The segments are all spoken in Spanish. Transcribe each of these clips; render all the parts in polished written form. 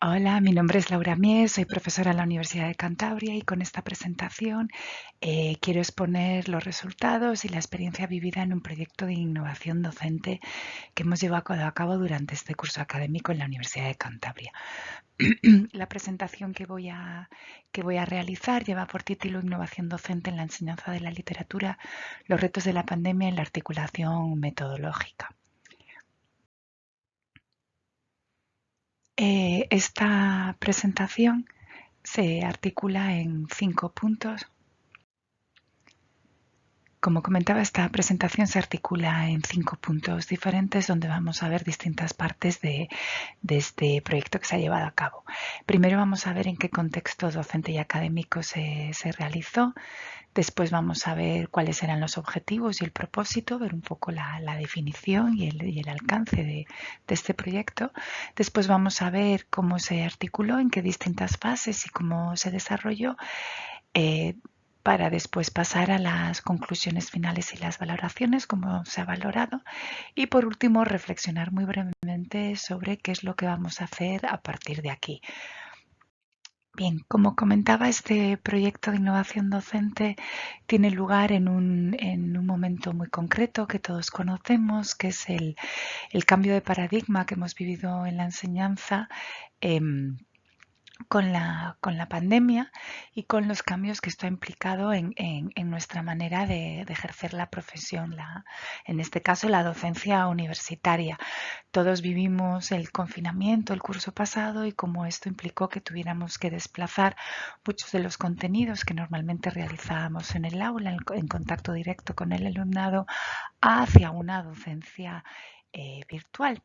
Hola, mi nombre es Laura Mies, soy profesora en la Universidad de Cantabria y con esta presentación quiero exponer los resultados y la experiencia vivida en un proyecto de innovación docente que hemos llevado a cabo durante este curso académico en la Universidad de Cantabria. La presentación que voy a realizar lleva por título Innovación docente en la enseñanza de la literatura, los retos de la pandemia en la articulación metodológica. Esta presentación se articula en 5 puntos. Como comentaba, esta presentación se articula en 5 puntos diferentes donde vamos a ver distintas partes de este proyecto que se ha llevado a cabo. Primero vamos a ver en qué contexto docente y académico se realizó. Después vamos a ver cuáles eran los objetivos y el propósito, ver un poco la definición y el alcance de este proyecto. Después vamos a ver cómo se articuló, en qué distintas fases y cómo se desarrolló, para después pasar a las conclusiones finales y las valoraciones, cómo se ha valorado. Y por último, reflexionar muy brevemente sobre qué es lo que vamos a hacer a partir de aquí. Bien, como comentaba, este proyecto de innovación docente tiene lugar en un momento muy concreto que todos conocemos, que es el cambio de paradigma que hemos vivido en la enseñanza con la pandemia y con los cambios que esto ha implicado en nuestra manera de ejercer la profesión, en este caso la docencia universitaria. Todos vivimos el confinamiento el curso pasado y cómo esto implicó que tuviéramos que desplazar muchos de los contenidos que normalmente realizábamos en el aula, en contacto directo con el alumnado, hacia una docencia virtual.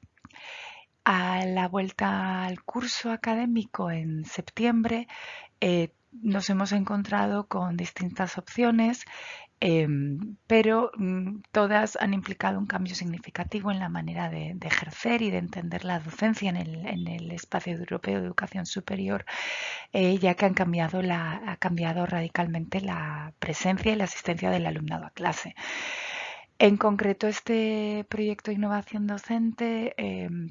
A la vuelta al curso académico en septiembre, nos hemos encontrado con distintas opciones, pero todas han implicado un cambio significativo en la manera de ejercer y de entender la docencia en el espacio europeo de educación superior, ya que ha cambiado radicalmente la presencia y la asistencia del alumnado a clase. En concreto, este proyecto de innovación docente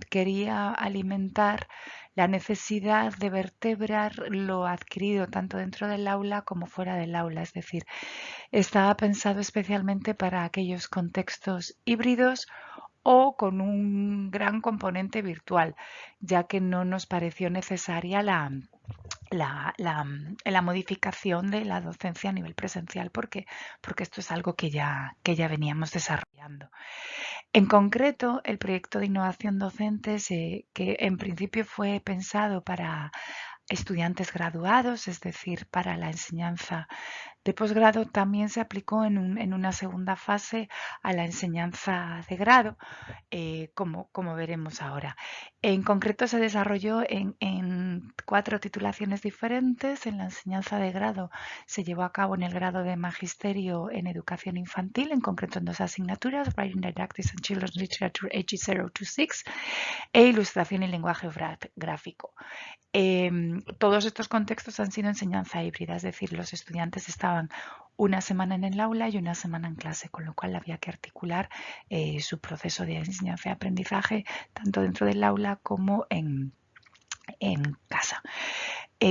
quería alimentar la necesidad de vertebrar lo adquirido tanto dentro del aula como fuera del aula. Es decir, estaba pensado especialmente para aquellos contextos híbridos o con un gran componente virtual, ya que no nos pareció necesaria la modificación de la docencia a nivel presencial porque esto es algo que ya veníamos desarrollando. En concreto, el proyecto de innovación docente, que en principio fue pensado para estudiantes graduados, es decir, para la enseñanza de posgrado, también se aplicó en una segunda fase a la enseñanza de grado, como veremos ahora. En concreto se desarrolló en 4 titulaciones diferentes. En la enseñanza de grado se llevó a cabo en el grado de Magisterio en Educación Infantil, en concreto en 2 asignaturas, Writing Didactics and Children's Literature ages 0 to 6 e Ilustración y Lenguaje Gráfico. Todos estos contextos han sido enseñanza híbrida, es decir, los estudiantes estaban una semana en el aula y una semana en clase, con lo cual había que articular su proceso de enseñanza y aprendizaje tanto dentro del aula como en casa.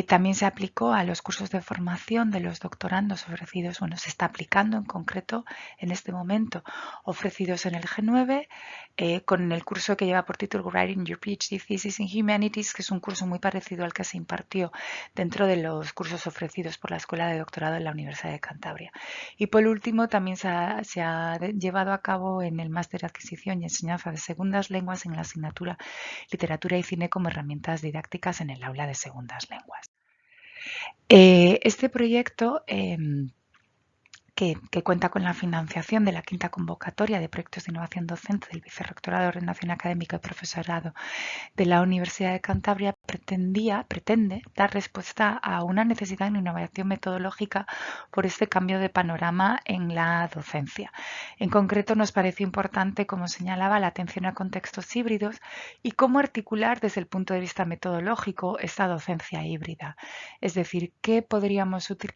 También se aplicó a los cursos de formación de los doctorandos ofrecidos, bueno, se está aplicando en concreto en este momento, ofrecidos en el G9, con el curso que lleva por título Writing Your PhD Thesis in Humanities, que es un curso muy parecido al que se impartió dentro de los cursos ofrecidos por la Escuela de Doctorado en la Universidad de Cantabria. Y por último, también se ha llevado a cabo en el Máster de Adquisición y Enseñanza de Segundas Lenguas en la asignatura Literatura y Cine como herramientas didácticas en el aula de segundas lenguas. Este proyecto, que cuenta con la financiación de la 5ª convocatoria de proyectos de innovación docente del Vicerrectorado de Ordenación Académica y Profesorado de la Universidad de Cantabria, pretende dar respuesta a una necesidad de innovación metodológica por este cambio de panorama en la docencia. En concreto, nos pareció importante, como señalaba, la atención a contextos híbridos y cómo articular desde el punto de vista metodológico esta docencia híbrida. Es decir, qué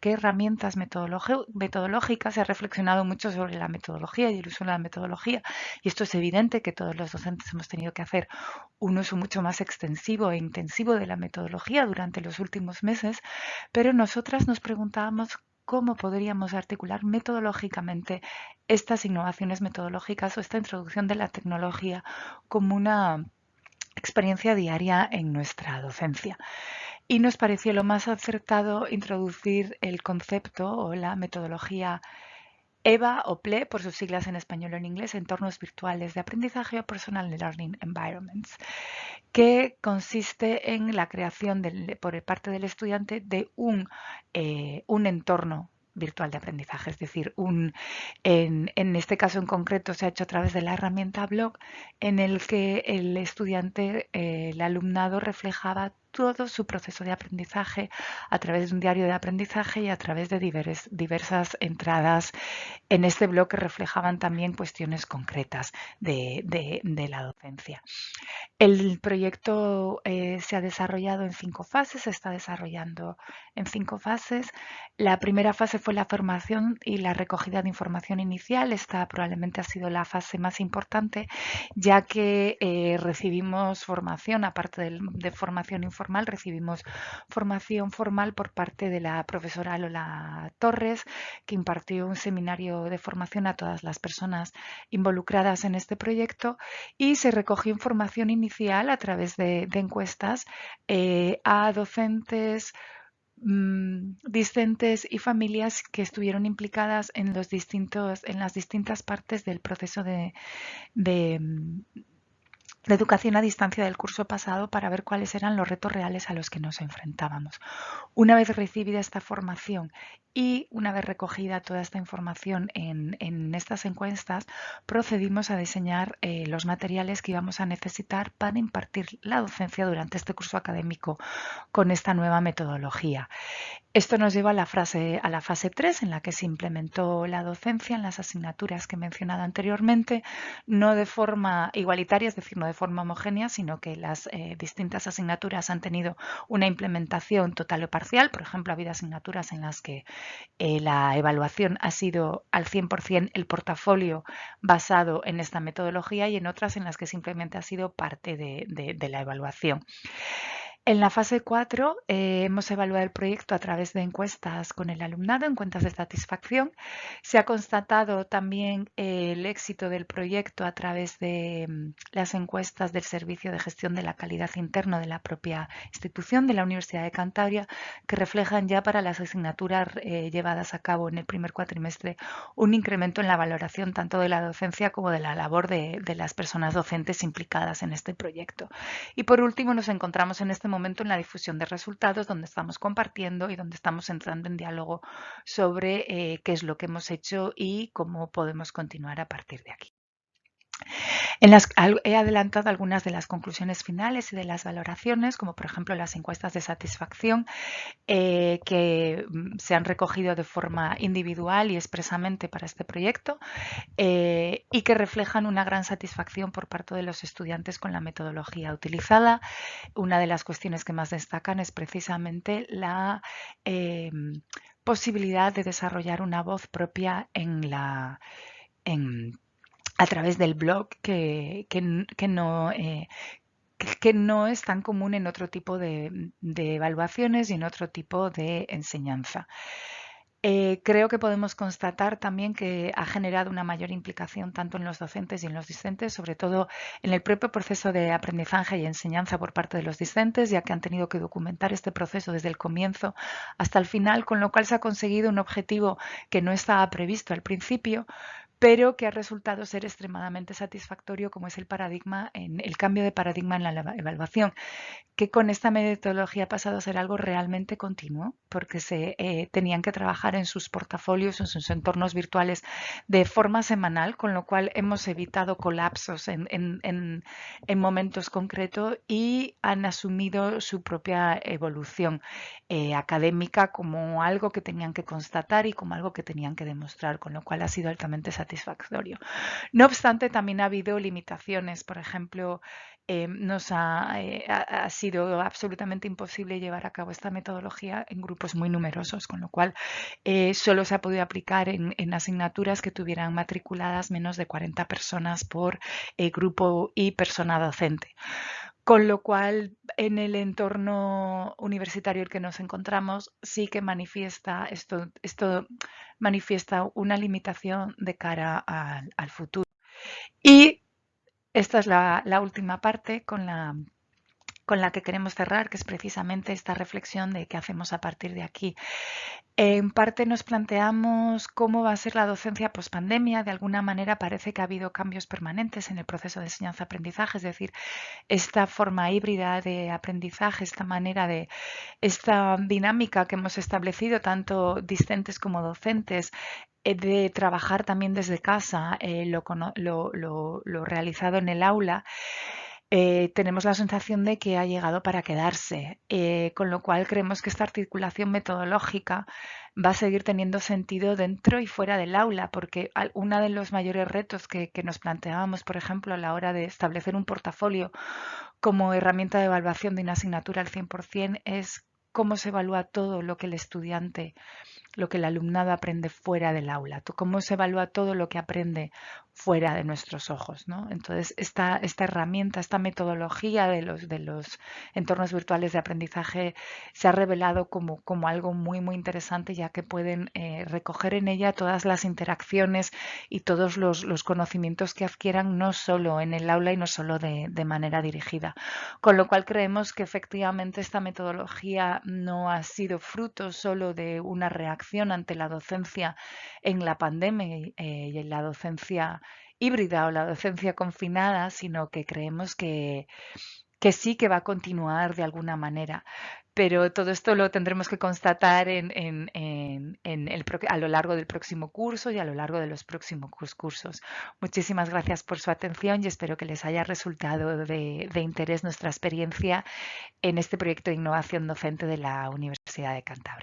herramientas metodológicas. Se ha reflexionado mucho sobre la metodología y el uso de la metodología, y esto es evidente que todos los docentes hemos tenido que hacer un uso mucho más extensivo e intensivo expansivo de la metodología durante los últimos meses, pero nosotras nos preguntábamos cómo podríamos articular metodológicamente estas innovaciones metodológicas o esta introducción de la tecnología como una experiencia diaria en nuestra docencia. Y nos pareció lo más acertado introducir el concepto o la metodología EVA o PLE, por sus siglas en español o en inglés, entornos virtuales de aprendizaje o Personal Learning Environments, que consiste en la creación por parte del estudiante de un entorno virtual de aprendizaje, es decir, en este caso en concreto se ha hecho a través de la herramienta Blog, en el que el estudiante, el alumnado reflejaba todo su proceso de aprendizaje a través de un diario de aprendizaje y a través de diversas entradas en este blog que reflejaban también cuestiones concretas de la docencia. El proyecto se ha desarrollado en 5 fases, se está desarrollando en 5 fases. La primera fase fue la formación y la recogida de información inicial. Esta probablemente ha sido la fase más importante, ya que recibimos formación, aparte de formación informal, recibimos formación formal por parte de la profesora Lola Torres, que impartió un seminario de formación a todas las personas involucradas en este proyecto, y se recogió información inicial a través de encuestas a docentes, discentes y familias que estuvieron implicadas en las distintas partes del proceso de educación a distancia del curso pasado, para ver cuáles eran los retos reales a los que nos enfrentábamos. Una vez recibida esta formación y una vez recogida toda esta información en estas encuestas, procedimos a diseñar los materiales que íbamos a necesitar para impartir la docencia durante este curso académico con esta nueva metodología. Esto nos lleva a la fase 3, en la que se implementó la docencia en las asignaturas que he mencionado anteriormente, no de forma igualitaria, es decir, no de forma homogénea, sino que las distintas asignaturas han tenido una implementación total o parcial. Por ejemplo, ha habido asignaturas en las que la evaluación ha sido al 100% el portafolio basado en esta metodología, y en otras en las que simplemente ha sido parte de la evaluación. En la fase 4 hemos evaluado el proyecto a través de encuestas con el alumnado, encuestas de satisfacción. Se ha constatado también el éxito del proyecto a través de las encuestas del Servicio de Gestión de la Calidad Interno de la propia institución, de la Universidad de Cantabria, que reflejan ya para las asignaturas llevadas a cabo en el primer cuatrimestre un incremento en la valoración tanto de la docencia como de la labor de las personas docentes implicadas en este proyecto. Y por último, nos encontramos en este momento en la difusión de resultados, donde estamos compartiendo y donde estamos entrando en diálogo sobre qué es lo que hemos hecho y cómo podemos continuar a partir de aquí. He adelantado algunas de las conclusiones finales y de las valoraciones, como por ejemplo las encuestas de satisfacción que se han recogido de forma individual y expresamente para este proyecto, y que reflejan una gran satisfacción por parte de los estudiantes con la metodología utilizada. Una de las cuestiones que más destacan es precisamente la posibilidad de desarrollar una voz propia a través del blog, que no es tan común en otro tipo de evaluaciones y en otro tipo de enseñanza. Creo que podemos constatar también que ha generado una mayor implicación tanto en los docentes y en los discentes, sobre todo en el propio proceso de aprendizaje y enseñanza por parte de los discentes, ya que han tenido que documentar este proceso desde el comienzo hasta el final, con lo cual se ha conseguido un objetivo que no estaba previsto al principio, pero que ha resultado ser extremadamente satisfactorio, como es el cambio de paradigma en la evaluación, que con esta metodología ha pasado a ser algo realmente continuo, porque se tenían que trabajar en sus portafolios, en sus entornos virtuales de forma semanal, con lo cual hemos evitado colapsos en momentos concretos y han asumido su propia evolución académica como algo que tenían que constatar y como algo que tenían que demostrar, con lo cual ha sido altamente satisfactorio. No obstante, también ha habido limitaciones. Por ejemplo, ha sido absolutamente imposible llevar a cabo esta metodología en grupos muy numerosos, con lo cual solo se ha podido aplicar en asignaturas que tuvieran matriculadas menos de 40 personas por grupo y persona docente. Con lo cual, en el entorno universitario en el que nos encontramos, sí que manifiesta esto manifiesta una limitación de cara al futuro. Y esta es la última parte con la que queremos cerrar, que es precisamente esta reflexión de qué hacemos a partir de aquí. En parte nos planteamos cómo va a ser la docencia pospandemia. De alguna manera parece que ha habido cambios permanentes en el proceso de enseñanza-aprendizaje, es decir, esta forma híbrida de aprendizaje, esta dinámica que hemos establecido tanto discentes como docentes, de trabajar también desde casa, lo realizado en el aula. Tenemos la sensación de que ha llegado para quedarse, con lo cual creemos que esta articulación metodológica va a seguir teniendo sentido dentro y fuera del aula, porque uno de los mayores retos que nos planteábamos, por ejemplo, a la hora de establecer un portafolio como herramienta de evaluación de una asignatura al 100%, es cómo se evalúa todo lo que el estudiante, lo que el alumnado aprende fuera del aula, cómo se evalúa todo lo que aprende fuera de nuestros ojos, ¿no? Entonces, esta herramienta, esta metodología de los entornos virtuales de aprendizaje se ha revelado como algo muy interesante, ya que pueden recoger en ella todas las interacciones y todos los conocimientos que adquieran, no solo en el aula y no solo de manera dirigida. Con lo cual creemos que efectivamente esta metodología no ha sido fruto solo de una reacción ante la docencia en la pandemia y en la docencia híbrida o la docencia confinada, sino que creemos que sí que va a continuar de alguna manera. Pero todo esto lo tendremos que constatar a lo largo del próximo curso y a lo largo de los próximos cursos. Muchísimas gracias por su atención y espero que les haya resultado de interés nuestra experiencia en este proyecto de innovación docente de la Universidad de Cantabria.